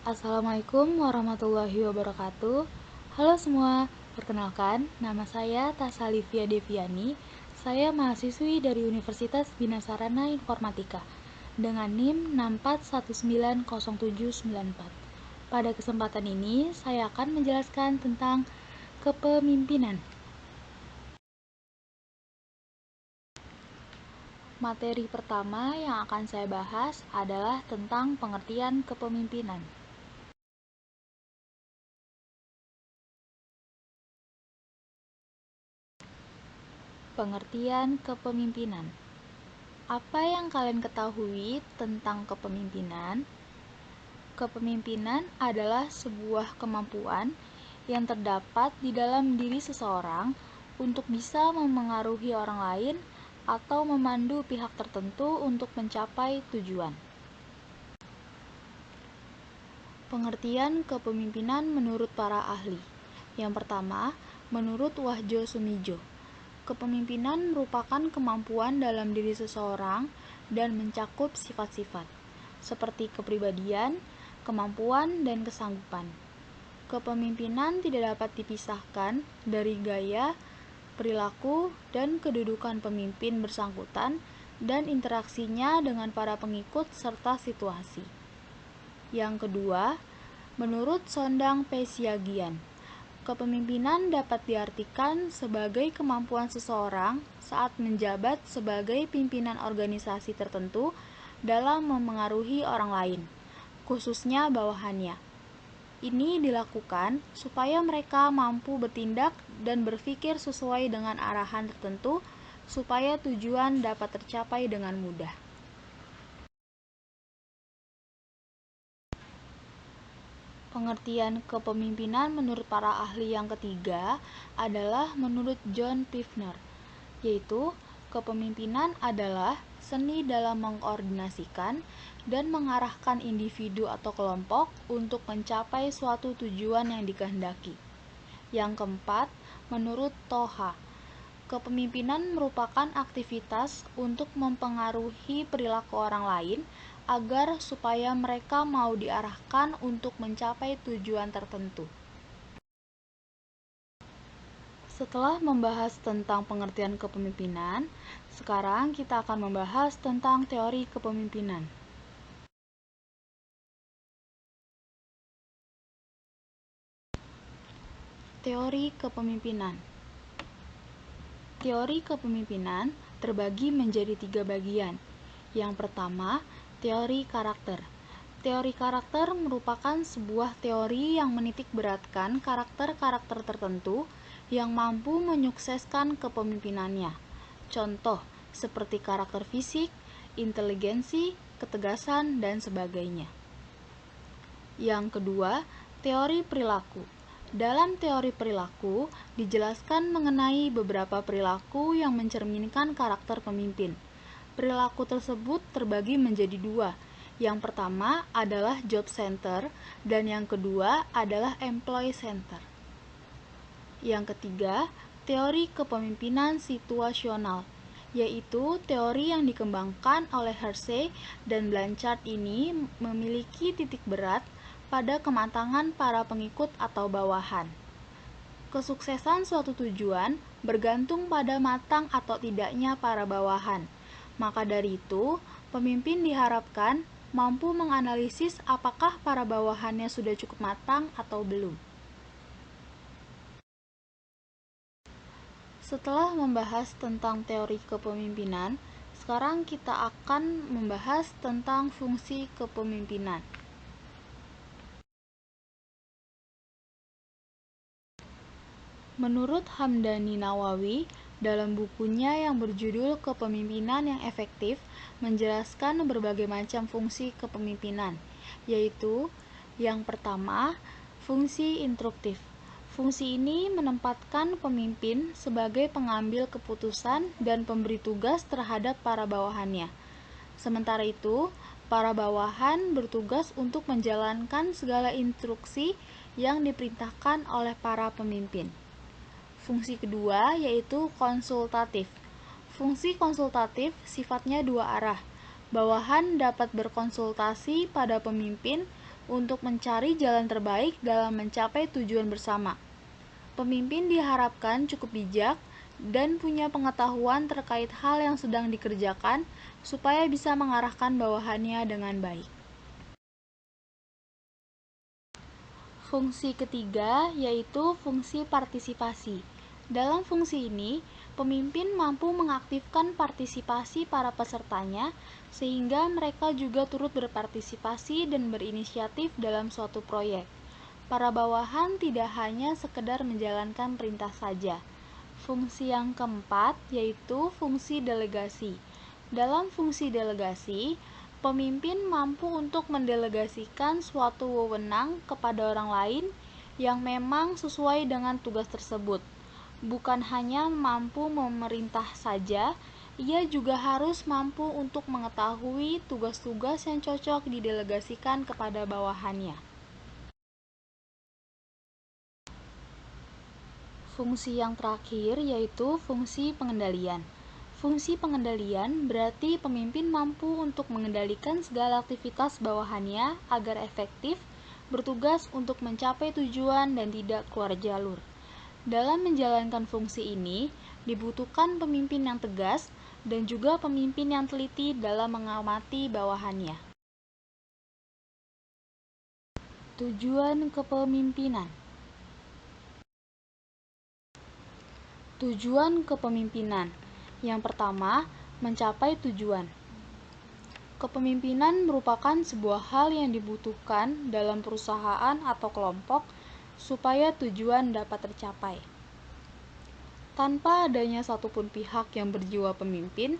Assalamualaikum warahmatullahi wabarakatuh. Halo semua, perkenalkan, nama saya Tasalivia Deviani. Saya mahasiswi dari Universitas Bina Sarana Informatika dengan NIM 64190794. Pada kesempatan ini, saya akan menjelaskan tentang kepemimpinan. Materi pertama yang akan saya bahas adalah tentang pengertian kepemimpinan. Pengertian kepemimpinan. Apa yang kalian ketahui tentang kepemimpinan? Kepemimpinan adalah sebuah kemampuan yang terdapat di dalam diri seseorang untuk bisa memengaruhi orang lain atau memandu pihak tertentu untuk mencapai tujuan. Pengertian kepemimpinan menurut para ahli. Yang pertama, menurut Wahjo Sumijo, kepemimpinan merupakan kemampuan dalam diri seseorang dan mencakup sifat-sifat, seperti kepribadian, kemampuan, dan kesanggupan. Kepemimpinan tidak dapat dipisahkan dari gaya, perilaku, dan kedudukan pemimpin bersangkutan dan interaksinya dengan para pengikut serta situasi. Yang kedua, menurut Sondang Pesiagian, kepemimpinan dapat diartikan sebagai kemampuan seseorang saat menjabat sebagai pimpinan organisasi tertentu dalam memengaruhi orang lain, khususnya bawahannya. Ini dilakukan supaya mereka mampu bertindak dan berpikir sesuai dengan arahan tertentu supaya tujuan dapat tercapai dengan mudah. Pengertian kepemimpinan menurut para ahli yang ketiga adalah menurut John Pfiffner, yaitu kepemimpinan adalah seni dalam mengkoordinasikan dan mengarahkan individu atau kelompok untuk mencapai suatu tujuan yang dikehendaki. Yang keempat, menurut Toha, kepemimpinan merupakan aktivitas untuk mempengaruhi perilaku orang lain agar supaya mereka mau diarahkan untuk mencapai tujuan tertentu. Setelah membahas tentang pengertian kepemimpinan, sekarang kita akan membahas tentang teori kepemimpinan. Teori kepemimpinan. Teori kepemimpinan terbagi menjadi 3 bagian. Yang pertama, teori karakter. Teori karakter merupakan sebuah teori yang menitikberatkan karakter-karakter tertentu yang mampu menyukseskan kepemimpinannya. Contoh, seperti karakter fisik, inteligensi, ketegasan, dan sebagainya. Yang kedua, teori perilaku. Dalam teori perilaku, dijelaskan mengenai beberapa perilaku yang mencerminkan karakter pemimpin. Perilaku tersebut terbagi menjadi 2. Yang pertama adalah job center dan yang kedua adalah employee center. Yang ketiga, teori kepemimpinan situasional, yaitu teori yang dikembangkan oleh Hersey dan Blanchard ini memiliki titik berat pada kematangan para pengikut atau bawahan. Kesuksesan suatu tujuan bergantung pada matang atau tidaknya para bawahan. Maka dari itu, pemimpin diharapkan mampu menganalisis apakah para bawahannya sudah cukup matang atau belum. Setelah membahas tentang teori kepemimpinan, sekarang kita akan membahas tentang fungsi kepemimpinan. Menurut Hamdani Nawawi, dalam bukunya yang berjudul Kepemimpinan yang Efektif, menjelaskan berbagai macam fungsi kepemimpinan, yaitu yang pertama, fungsi instruktif. Fungsi ini menempatkan pemimpin sebagai pengambil keputusan dan pemberi tugas terhadap para bawahannya. Sementara itu, para bawahan bertugas untuk menjalankan segala instruksi yang diperintahkan oleh para pemimpin. Fungsi kedua yaitu konsultatif. Fungsi konsultatif sifatnya 2 arah. Bawahan dapat berkonsultasi pada pemimpin untuk mencari jalan terbaik dalam mencapai tujuan bersama. Pemimpin diharapkan cukup bijak dan punya pengetahuan terkait hal yang sedang dikerjakan supaya bisa mengarahkan bawahannya dengan baik. Fungsi ketiga yaitu fungsi partisipasi. Dalam fungsi ini, pemimpin mampu mengaktifkan partisipasi para pesertanya sehingga mereka juga turut berpartisipasi dan berinisiatif dalam suatu proyek. Para bawahan tidak hanya sekedar menjalankan perintah saja. Fungsi yang keempat yaitu fungsi delegasi. Dalam fungsi delegasi, pemimpin mampu untuk mendelegasikan suatu wewenang kepada orang lain yang memang sesuai dengan tugas tersebut. Bukan hanya mampu memerintah saja, ia juga harus mampu untuk mengetahui tugas-tugas yang cocok didelegasikan kepada bawahannya. Fungsi yang terakhir yaitu fungsi pengendalian. Fungsi pengendalian berarti pemimpin mampu untuk mengendalikan segala aktivitas bawahannya agar efektif, bertugas untuk mencapai tujuan dan tidak keluar jalur. Dalam menjalankan fungsi ini, dibutuhkan pemimpin yang tegas dan juga pemimpin yang teliti dalam mengamati bawahannya. Tujuan kepemimpinan. Tujuan kepemimpinan. Yang pertama, mencapai tujuan. Kepemimpinan merupakan sebuah hal yang dibutuhkan dalam perusahaan atau kelompok supaya tujuan dapat tercapai. Tanpa adanya satupun pihak yang berjiwa pemimpin,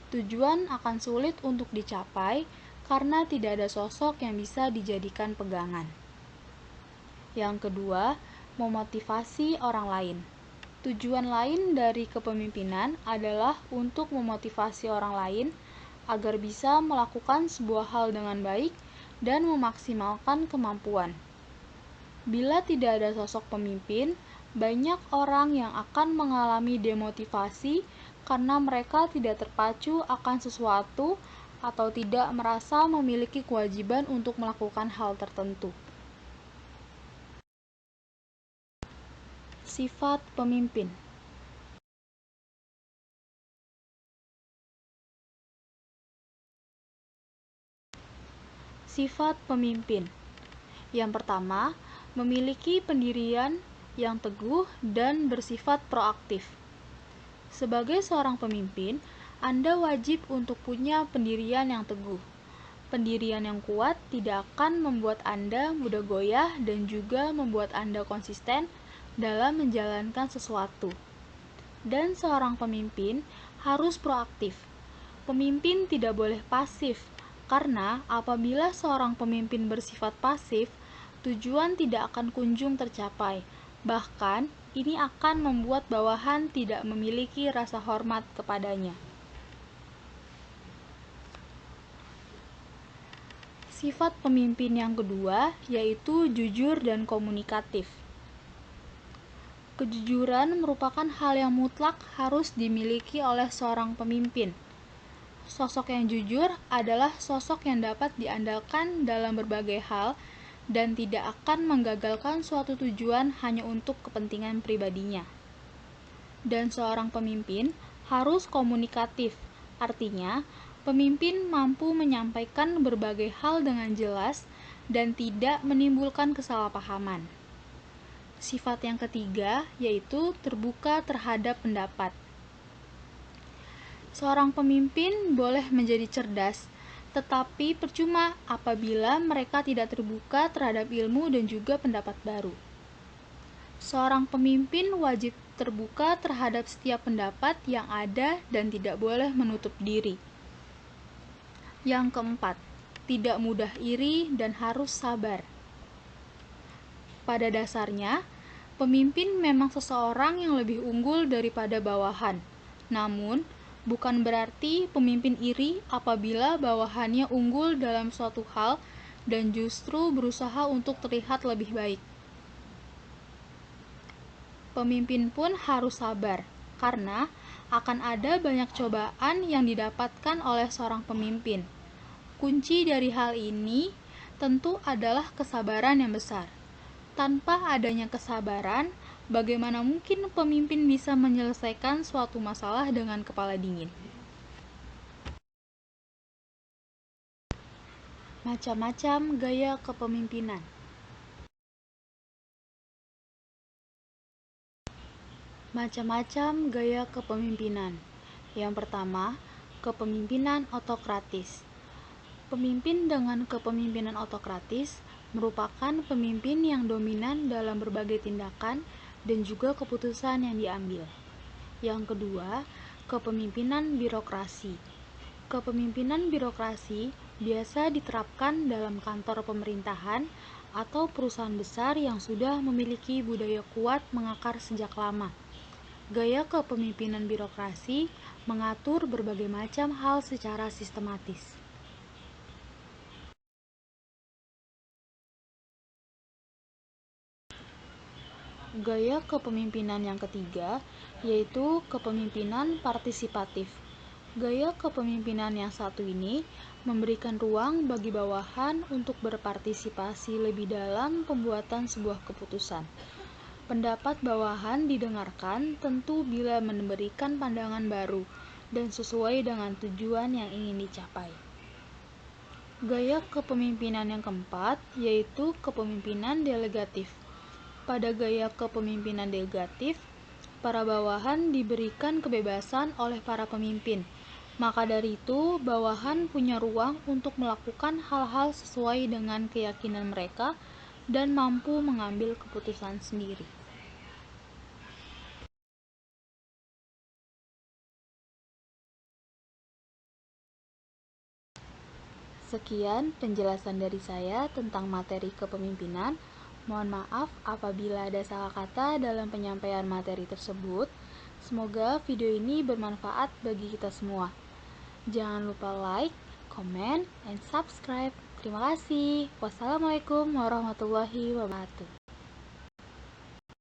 tujuan akan sulit untuk dicapai karena tidak ada sosok yang bisa dijadikan pegangan. Yang kedua, memotivasi orang lain. Tujuan lain dari kepemimpinan adalah untuk memotivasi orang lain agar bisa melakukan sebuah hal dengan baik dan memaksimalkan kemampuan. Bila tidak ada sosok pemimpin, banyak orang yang akan mengalami demotivasi karena mereka tidak terpacu akan sesuatu atau tidak merasa memiliki kewajiban untuk melakukan hal tertentu. Sifat pemimpin. Sifat pemimpin. Yang pertama, memiliki pendirian yang teguh dan bersifat proaktif. Sebagai seorang pemimpin, Anda wajib untuk punya pendirian yang teguh. Pendirian yang kuat tidak akan membuat Anda mudah goyah dan juga membuat Anda konsisten dalam menjalankan sesuatu. Dan seorang pemimpin harus proaktif. Pemimpin tidak boleh pasif, karena apabila seorang pemimpin bersifat pasif, tujuan tidak akan kunjung tercapai. Bahkan, ini akan membuat bawahan tidak memiliki rasa hormat kepadanya. Sifat pemimpin yang kedua yaitu jujur dan komunikatif. Kejujuran merupakan hal yang mutlak harus dimiliki oleh seorang pemimpin. Sosok yang jujur adalah sosok yang dapat diandalkan dalam berbagai hal dan tidak akan menggagalkan suatu tujuan hanya untuk kepentingan pribadinya. Dan seorang pemimpin harus komunikatif, artinya pemimpin mampu menyampaikan berbagai hal dengan jelas dan tidak menimbulkan kesalahpahaman. Sifat yang ketiga yaitu terbuka terhadap pendapat. Seorang pemimpin boleh menjadi cerdas, tetapi percuma apabila mereka tidak terbuka terhadap ilmu dan juga pendapat baru. Seorang pemimpin wajib terbuka terhadap setiap pendapat yang ada dan tidak boleh menutup diri. Yang keempat, tidak mudah iri dan harus sabar. Pada dasarnya, pemimpin memang seseorang yang lebih unggul daripada bawahan. Namun, bukan berarti pemimpin iri apabila bawahannya unggul dalam suatu hal dan justru berusaha untuk terlihat lebih baik. Pemimpin pun harus sabar, karena akan ada banyak cobaan yang didapatkan oleh seorang pemimpin. Kunci dari hal ini tentu adalah kesabaran yang besar. Tanpa adanya kesabaran, bagaimana mungkin pemimpin bisa menyelesaikan suatu masalah dengan kepala dingin? Macam-macam gaya kepemimpinan. Macam-macam gaya kepemimpinan. Yang pertama, kepemimpinan otokratis. Pemimpin dengan kepemimpinan otokratis merupakan pemimpin yang dominan dalam berbagai tindakan dan juga keputusan yang diambil. Yang kedua, kepemimpinan birokrasi. Kepemimpinan birokrasi biasa diterapkan dalam kantor pemerintahan atau perusahaan besar yang sudah memiliki budaya kuat mengakar sejak lama. Gaya kepemimpinan birokrasi mengatur berbagai macam hal secara sistematis. Gaya kepemimpinan yang ketiga yaitu kepemimpinan partisipatif. Gaya kepemimpinan yang satu ini memberikan ruang bagi bawahan untuk berpartisipasi lebih dalam pembuatan sebuah keputusan. Pendapat bawahan didengarkan tentu bila memberikan pandangan baru dan sesuai dengan tujuan yang ingin dicapai. Gaya kepemimpinan yang keempat yaitu kepemimpinan delegatif. Pada gaya kepemimpinan delegatif, para bawahan diberikan kebebasan oleh para pemimpin. Maka dari itu, bawahan punya ruang untuk melakukan hal-hal sesuai dengan keyakinan mereka dan mampu mengambil keputusan sendiri. Sekian penjelasan dari saya tentang materi kepemimpinan. Mohon maaf apabila ada salah kata dalam penyampaian materi tersebut. Semoga video ini bermanfaat bagi kita semua. Jangan lupa like, comment, and subscribe. Terima kasih. Wassalamualaikum warahmatullahi wabarakatuh.